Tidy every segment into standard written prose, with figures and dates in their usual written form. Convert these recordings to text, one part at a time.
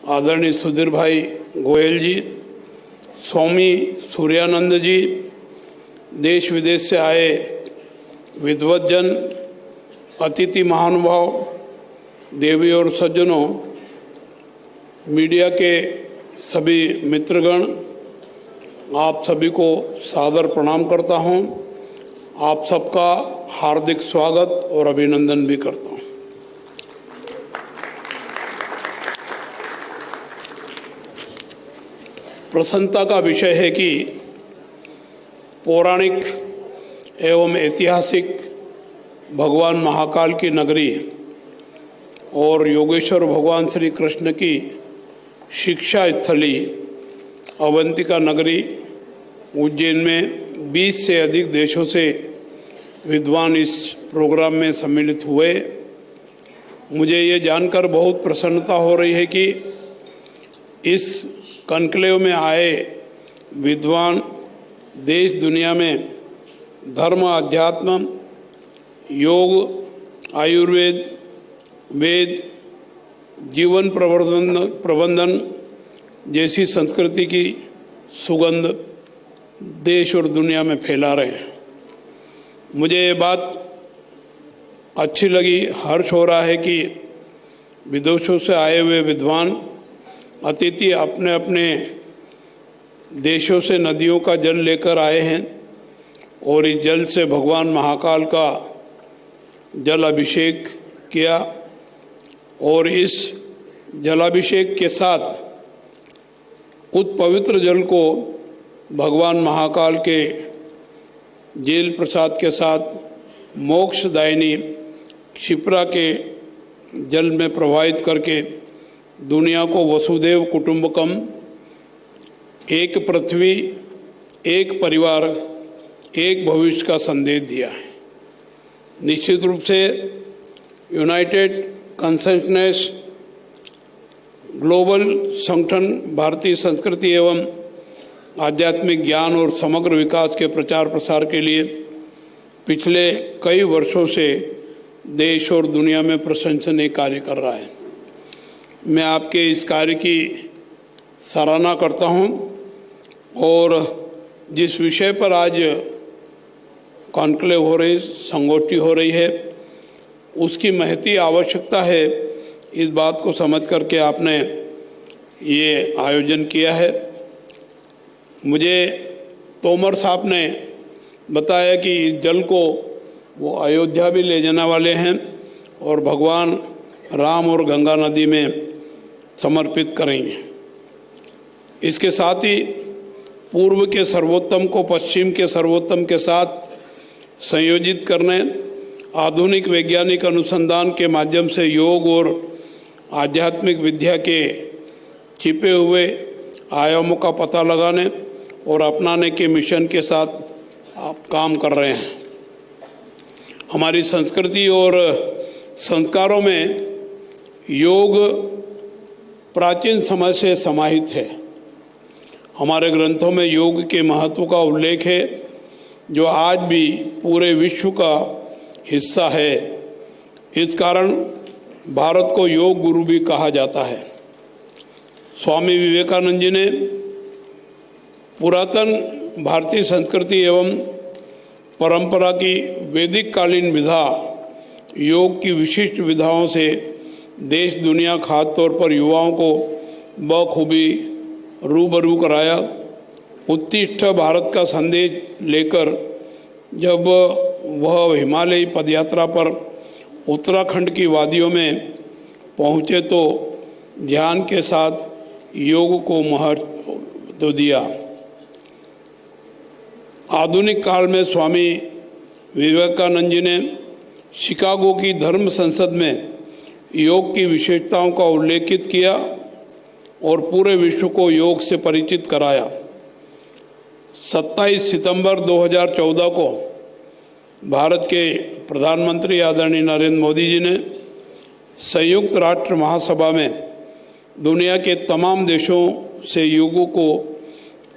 आदरणीय सुधीर भाई गोयल जी, स्वामी सूर्यानंद जी, देश विदेश से आए विद्वज्जन, अतिथि महानुभाव, देवी और सज्जनों, मीडिया के सभी मित्रगण, आप सभी को सादर प्रणाम करता हूं। आप सबका हार्दिक स्वागत और अभिनंदन भी करता हूं। प्रसन्नता का विषय है कि पौराणिक एवं ऐतिहासिक भगवान महाकाल की नगरी और योगेश्वर भगवान श्री कृष्ण की शिक्षा स्थली अवंतिका नगरी उज्जैन में 20 से अधिक देशों से विद्वान इस प्रोग्राम में सम्मिलित हुए। मुझे ये जानकर बहुत प्रसन्नता हो रही है कि इस कॉन्क्लेव में आए विद्वान देश दुनिया में धर्म, अध्यात्म, योग, आयुर्वेद, वेद, जीवन प्रबंधन जैसी संस्कृति की सुगंध देश और दुनिया में फैला रहे हैं। मुझे ये बात अच्छी लगी, हर्ष हो रहा है कि विदेशों से आए हुए विद्वान अतिथि अपने अपने देशों से नदियों का जल लेकर आए हैं और इस जल से भगवान महाकाल का जल अभिषेक किया और इस जलाभिषेक के साथ कुछ पवित्र जल को भगवान महाकाल के जेल प्रसाद के साथ मोक्षदायिनी क्षिप्रा के जल में प्रवाहित करके दुनिया को वसुदेव कुटुंबकम, एक पृथ्वी, एक परिवार, एक भविष्य का संदेश दिया है। निश्चित रूप से यूनाइटेड कॉन्शसनेस ग्लोबल संगठन भारतीय संस्कृति एवं आध्यात्मिक ज्ञान और समग्र विकास के प्रचार प्रसार के लिए पिछले कई वर्षों से देश और दुनिया में प्रशंसनीय कार्य कर रहा है। मैं आपके इस कार्य की सराहना करता हूं और जिस विषय पर आज कॉन्क्लेव हो रही, संगोष्ठी हो रही है, उसकी महती आवश्यकता है, इस बात को समझ करके आपने ये आयोजन किया है। मुझे तोमर साहब ने बताया कि इस जल को वो अयोध्या भी ले जाने वाले हैं और भगवान राम और गंगा नदी में समर्पित करेंगे। इसके साथ ही पूर्व के सर्वोत्तम को पश्चिम के सर्वोत्तम के साथ संयोजित करने, आधुनिक वैज्ञानिक अनुसंधान के माध्यम से योग और आध्यात्मिक विद्या के छिपे हुए आयामों का पता लगाने और अपनाने के मिशन के साथ आप काम कर रहे हैं। हमारी संस्कृति और संस्कारों में योग प्राचीन समय से समाहित है। हमारे ग्रंथों में योग के महत्व का उल्लेख है, जो आज भी पूरे विश्व का हिस्सा है। इस कारण भारत को योग गुरु भी कहा जाता है। स्वामी विवेकानंद जी ने पुरातन भारतीय संस्कृति एवं परंपरा की वैदिक कालीन विधा योग की विशिष्ट विधाओं से देश दुनिया, खास तौर पर युवाओं को बखूबी रूबरू कराया। उत्तिष्ठ भारत का संदेश लेकर जब वह हिमालयी पदयात्रा पर उत्तराखंड की वादियों में पहुँचे तो ध्यान के साथ योग को महत्व दिया। आधुनिक काल में स्वामी विवेकानंद जी ने शिकागो की धर्म संसद में योग की विशेषताओं का उल्लेखित किया और पूरे विश्व को योग से परिचित कराया। 27 सितंबर 2014 को भारत के प्रधानमंत्री आदरणीय नरेंद्र मोदी जी ने संयुक्त राष्ट्र महासभा में दुनिया के तमाम देशों से योग को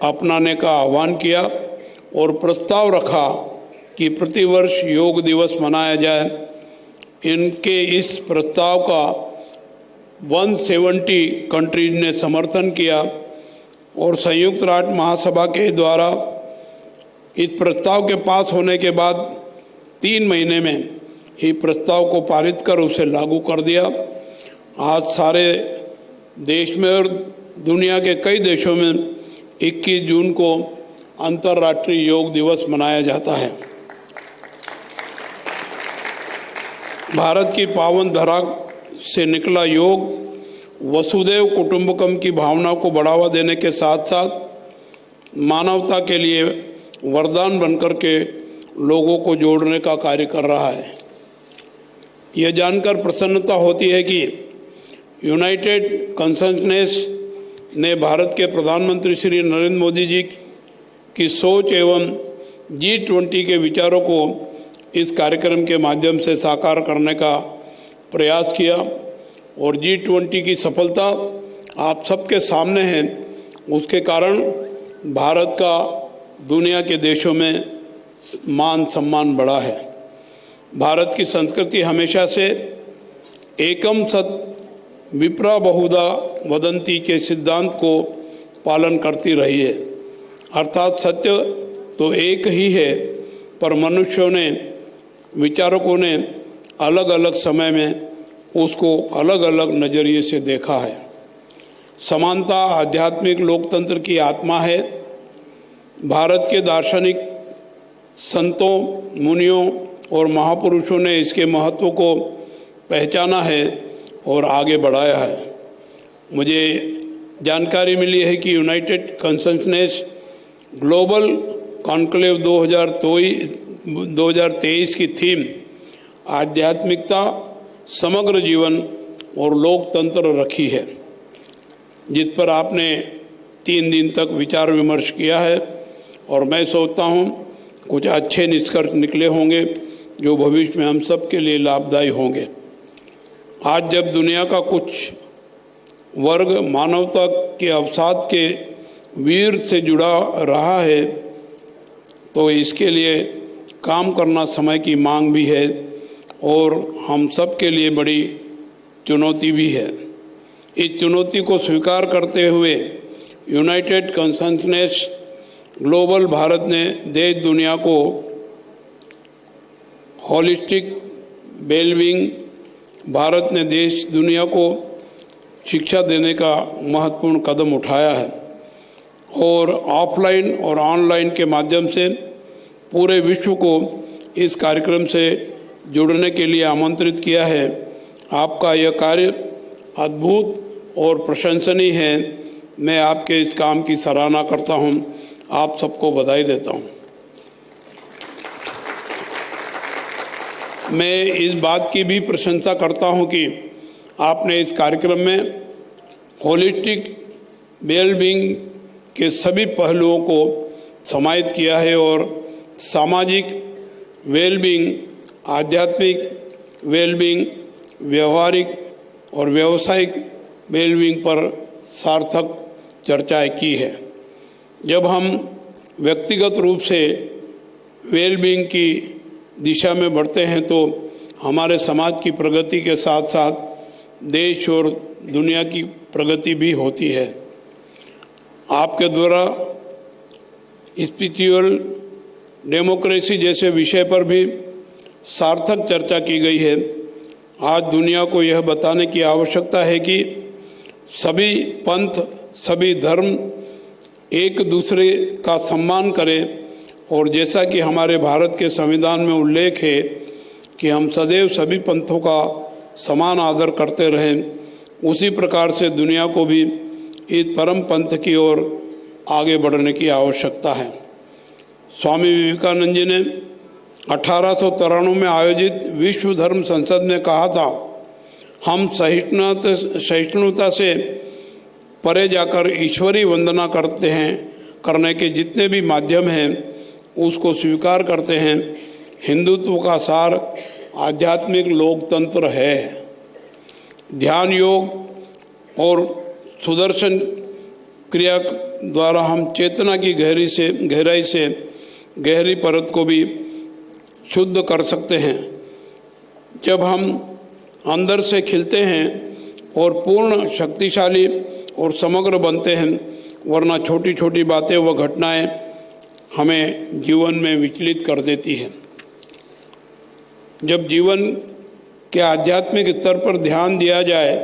अपनाने का आह्वान किया और प्रस्ताव रखा कि प्रतिवर्ष योग दिवस मनाया जाए। इनके इस प्रस्ताव का 170 कंट्रीज ने समर्थन किया और संयुक्त राष्ट्र महासभा के द्वारा इस प्रस्ताव के पास होने के बाद 3 महीने में ही प्रस्ताव को पारित कर उसे लागू कर दिया। आज सारे देश में और दुनिया के कई देशों में 21 जून को अंतर्राष्ट्रीय योग दिवस मनाया जाता है। भारत की पावन धरा से निकला योग वसुधैव कुटुंबकम की भावना को बढ़ावा देने के साथ साथ मानवता के लिए वरदान बनकर के लोगों को जोड़ने का कार्य कर रहा है। यह जानकर प्रसन्नता होती है कि यूनाइटेड कॉन्शसनेस ने भारत के प्रधानमंत्री श्री नरेंद्र मोदी जी की सोच एवं G20 के विचारों को इस कार्यक्रम के माध्यम से साकार करने का प्रयास किया और G20 की सफलता आप सबके सामने है। उसके कारण भारत का दुनिया के देशों में मान सम्मान बढ़ा है। भारत की संस्कृति हमेशा से एकम सत विप्रा बहुधा वदंती के सिद्धांत को पालन करती रही है, अर्थात सत्य तो एक ही है, पर मनुष्यों ने, विचारकों ने अलग अलग समय में उसको अलग अलग नज़रिए से देखा है। समानता आध्यात्मिक लोकतंत्र की आत्मा है। भारत के दार्शनिक संतों, मुनियों और महापुरुषों ने इसके महत्व को पहचाना है और आगे बढ़ाया है। मुझे जानकारी मिली है कि यूनाइटेड कॉन्शसनेस ग्लोबल कॉन्क्लेव 2023 की थीम आध्यात्मिकता, समग्र जीवन और लोकतंत्र रखी है, जिस पर आपने 3 दिन तक विचार विमर्श किया है और मैं सोचता हूँ कुछ अच्छे निष्कर्ष निकले होंगे जो भविष्य में हम सब के लिए लाभदायी होंगे। आज जब दुनिया का कुछ वर्ग मानवता के अवसाद के वीर से जुड़ा रहा है तो इसके लिए काम करना समय की मांग भी है और हम सब के लिए बड़ी चुनौती भी है। इस चुनौती को स्वीकार करते हुए यूनाइटेड कॉन्शसनेस ग्लोबल भारत ने देश दुनिया को होलिस्टिक वेलबींग, भारत ने देश दुनिया को शिक्षा देने का महत्वपूर्ण कदम उठाया है और ऑफलाइन और ऑनलाइन के माध्यम से पूरे विश्व को इस कार्यक्रम से जुड़ने के लिए आमंत्रित किया है। आपका यह कार्य अद्भुत और प्रशंसनीय है। मैं आपके इस काम की सराहना करता हूं। आप सबको बधाई देता हूं। मैं इस बात की भी प्रशंसा करता हूं कि आपने इस कार्यक्रम में होलिस्टिक वेलबींग के सभी पहलुओं को समाहित किया है और सामाजिक वेलबींग, आध्यात्मिक वेलबींग, व्यवहारिक और व्यावसायिक वेलबींग पर सार्थक चर्चाएं की है। जब हम व्यक्तिगत रूप से वेलबींग की दिशा में बढ़ते हैं तो हमारे समाज की प्रगति के साथ साथ देश और दुनिया की प्रगति भी होती है। आपके द्वारा स्पिरिचुअल डेमोक्रेसी जैसे विषय पर भी सार्थक चर्चा की गई है। आज दुनिया को यह बताने की आवश्यकता है कि सभी पंथ, सभी धर्म एक दूसरे का सम्मान करें और जैसा कि हमारे भारत के संविधान में उल्लेख है कि हम सदैव सभी पंथों का समान आदर करते रहें, उसी प्रकार से दुनिया को भी इस परम पंथ की ओर आगे बढ़ने की आवश्यकता है। स्वामी विवेकानंद जी ने 1893 में आयोजित विश्व धर्म संसद में कहा था, हम सहिष्णुता से परे जाकर ईश्वरीय वंदना करते हैं, करने के जितने भी माध्यम हैं उसको स्वीकार करते हैं। हिंदुत्व का सार आध्यात्मिक लोकतंत्र है। ध्यान योग और सुदर्शन क्रिया द्वारा हम चेतना की गहराई से गहरी परत को भी शुद्ध कर सकते हैं। जब हम अंदर से खिलते हैं और पूर्ण शक्तिशाली और समग्र बनते हैं, वरना छोटी छोटी बातें व घटनाएं हमें जीवन में विचलित कर देती है। जब जीवन के आध्यात्मिक स्तर पर ध्यान दिया जाए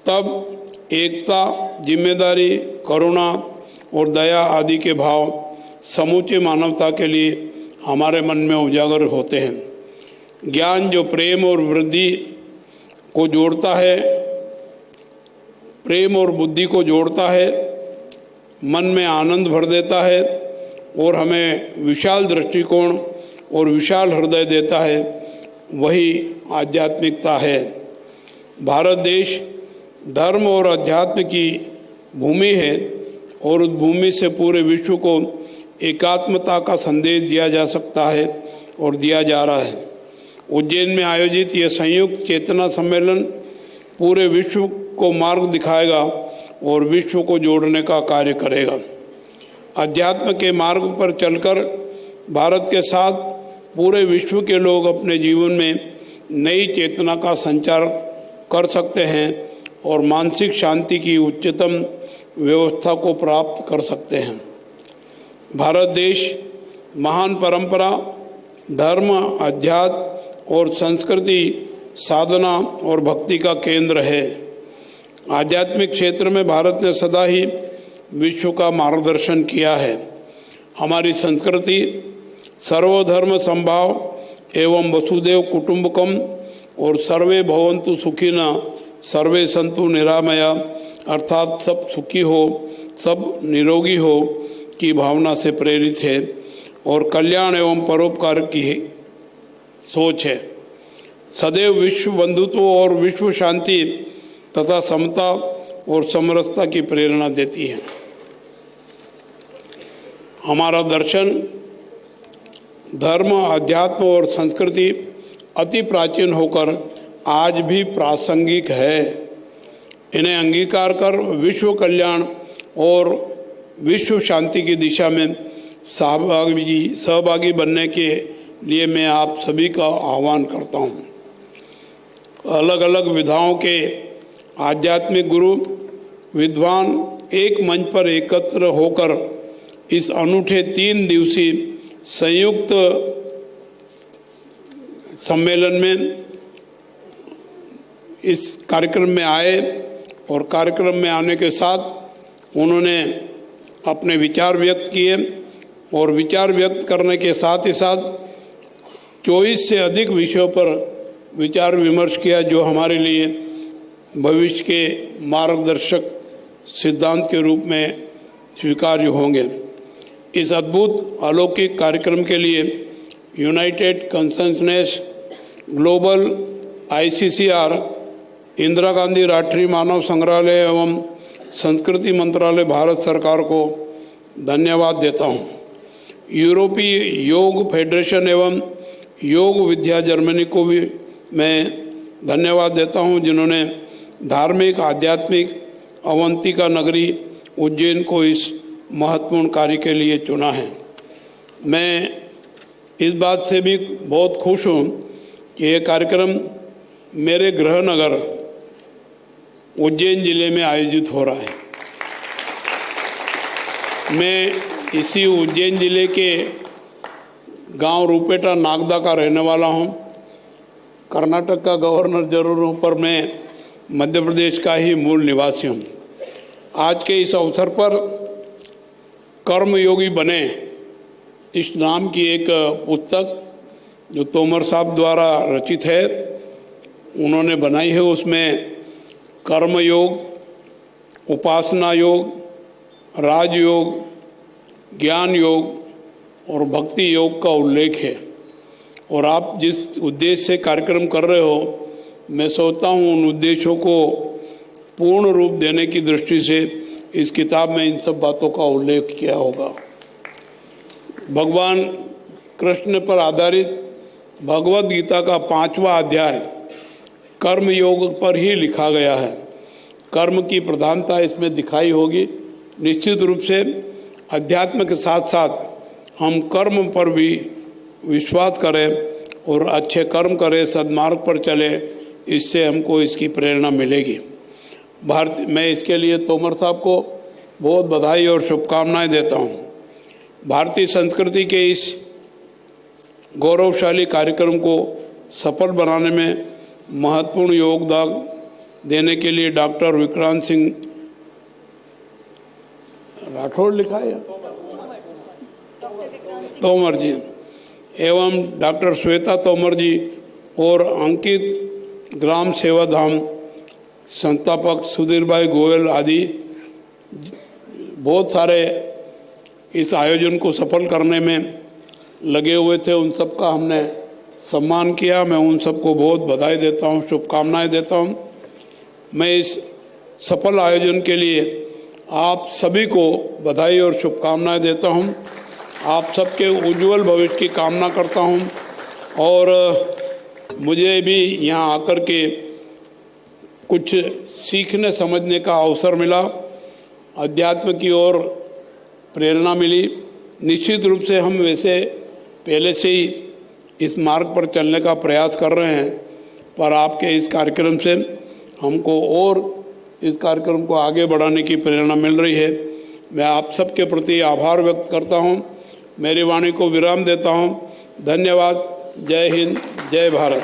तब एकता, जिम्मेदारी, करुणा और दया आदि के भाव समूचे मानवता के लिए हमारे मन में उजागर होते हैं। ज्ञान जो प्रेम और वृद्धि को जोड़ता है, प्रेम और बुद्धि को जोड़ता है, मन में आनंद भर देता है और हमें विशाल दृष्टिकोण और विशाल हृदय देता है, वही आध्यात्मिकता है। भारत देश धर्म और अध्यात्म की भूमि है और उस भूमि से पूरे विश्व को एकात्मता का संदेश दिया जा सकता है और दिया जा रहा है। उज्जैन में आयोजित यह संयुक्त चेतना सम्मेलन पूरे विश्व को मार्ग दिखाएगा और विश्व को जोड़ने का कार्य करेगा। अध्यात्म के मार्ग पर चलकर भारत के साथ पूरे विश्व के लोग अपने जीवन में नई चेतना का संचार कर सकते हैं और मानसिक शांति की उच्चतम व्यवस्था को प्राप्त कर सकते हैं। भारत देश महान परंपरा, धर्म, अध्यात्म और संस्कृति, साधना और भक्ति का केंद्र है। आध्यात्मिक क्षेत्र में भारत ने सदा ही विश्व का मार्गदर्शन किया है। हमारी संस्कृति सर्वधर्म समभाव एवं वसुदेव कुटुंबकम और सर्वे भवन्तु सुखिनः सर्वे सन्तु निरामया अर्थात सब सुखी हो, सब निरोगी हो की भावना से प्रेरित है और कल्याण एवं परोपकार की सोच है। सदैव विश्व बंधुत्व और विश्व शांति तथा समता और समरसता की प्रेरणा देती है। हमारा दर्शन, धर्म, अध्यात्म और संस्कृति अति प्राचीन होकर आज भी प्रासंगिक है। इन्हें अंगीकार कर विश्व कल्याण और विश्व शांति की दिशा में सहभागी बनने के लिए मैं आप सभी का आह्वान करता हूँ। अलग अलग विधाओं के आध्यात्मिक गुरु विद्वान एक मंच पर एकत्र होकर इस अनूठे 3 दिवसीय संयुक्त सम्मेलन में इस कार्यक्रम में आए और कार्यक्रम में आने के साथ उन्होंने अपने विचार व्यक्त किए और विचार व्यक्त करने के साथ ही साथ 24 से अधिक विषयों पर विचार विमर्श किया, जो हमारे लिए भविष्य के मार्गदर्शक सिद्धांत के रूप में स्वीकार्य होंगे। इस अद्भुत अलौकिक कार्यक्रम के लिए United consensus global ICCR, Indira Gandhi राष्ट्रीय मानव संग्रहालय एवं संस्कृति मंत्रालय भारत सरकार को धन्यवाद देता हूँ। यूरोपीय योग फेडरेशन एवं योग विद्या जर्मनी को भी मैं धन्यवाद देता हूँ, जिन्होंने धार्मिक आध्यात्मिक अवंतिका नगरी उज्जैन को इस महत्वपूर्ण कार्य के लिए चुना है। मैं इस बात से भी बहुत खुश हूँ कि ये कार्यक्रम मेरे गृह नगर उज्जैन जिले में आयोजित हो रहा है। मैं इसी उज्जैन जिले के गांव रूपेटा नागदा का रहने वाला हूं। कर्नाटक का गवर्नर जरूर हूं, पर मैं मध्य प्रदेश का ही मूल निवासी हूं। आज के इस अवसर पर कर्मयोगी बने इस नाम की एक पुस्तक जो तोमर साहब द्वारा रचित है, उन्होंने बनाई है। उसमें कर्म योग, उपासना योग, राजयोग, ज्ञान योग और भक्ति योग का उल्लेख है। और आप जिस उद्देश्य से कार्यक्रम कर रहे हो, मैं सोचता हूँ उन उद्देश्यों को पूर्ण रूप देने की दृष्टि से इस किताब में इन सब बातों का उल्लेख किया होगा। भगवान कृष्ण पर आधारित भगवद गीता का 5वां अध्याय कर्म योग पर ही लिखा गया है। कर्म की प्रधानता इसमें दिखाई होगी। निश्चित रूप से अध्यात्म के साथ साथ हम कर्म पर भी विश्वास करें और अच्छे कर्म करें, सद्मार्ग पर चले, इससे हमको इसकी प्रेरणा मिलेगी। मैं इसके लिए तोमर साहब को बहुत बधाई और शुभकामनाएं देता हूं। भारतीय संस्कृति के इस गौरवशाली कार्यक्रम को सफल बनाने में महत्वपूर्ण योगदान देने के लिए डॉक्टर विक्रांत सिंह राठौड़ लिखा है तोमर जी एवं डॉक्टर श्वेता तोमर जी और अंकित ग्राम सेवा धाम संस्थापक सुधीर भाई गोयल आदि बहुत सारे इस आयोजन को सफल करने में लगे हुए थे। उन सब का हमने सम्मान किया। मैं उन सबको बहुत बधाई देता हूं, शुभकामनाएं देता हूं। मैं इस सफल आयोजन के लिए आप सभी को बधाई और शुभकामनाएं देता हूं। आप सबके उज्जवल भविष्य की कामना करता हूं और मुझे भी यहाँ आकर के कुछ सीखने समझने का अवसर मिला, अध्यात्म की ओर प्रेरणा मिली। निश्चित रूप से हम वैसे पहले से ही इस मार्ग पर चलने का प्रयास कर रहे हैं, पर आपके इस कार्यक्रम से हमको और इस कार्यक्रम को आगे बढ़ाने की प्रेरणा मिल रही है। मैं आप सबके प्रति आभार व्यक्त करता हूं। मेरी वाणी को विराम देता हूं। धन्यवाद। जय हिंद, जय भारत।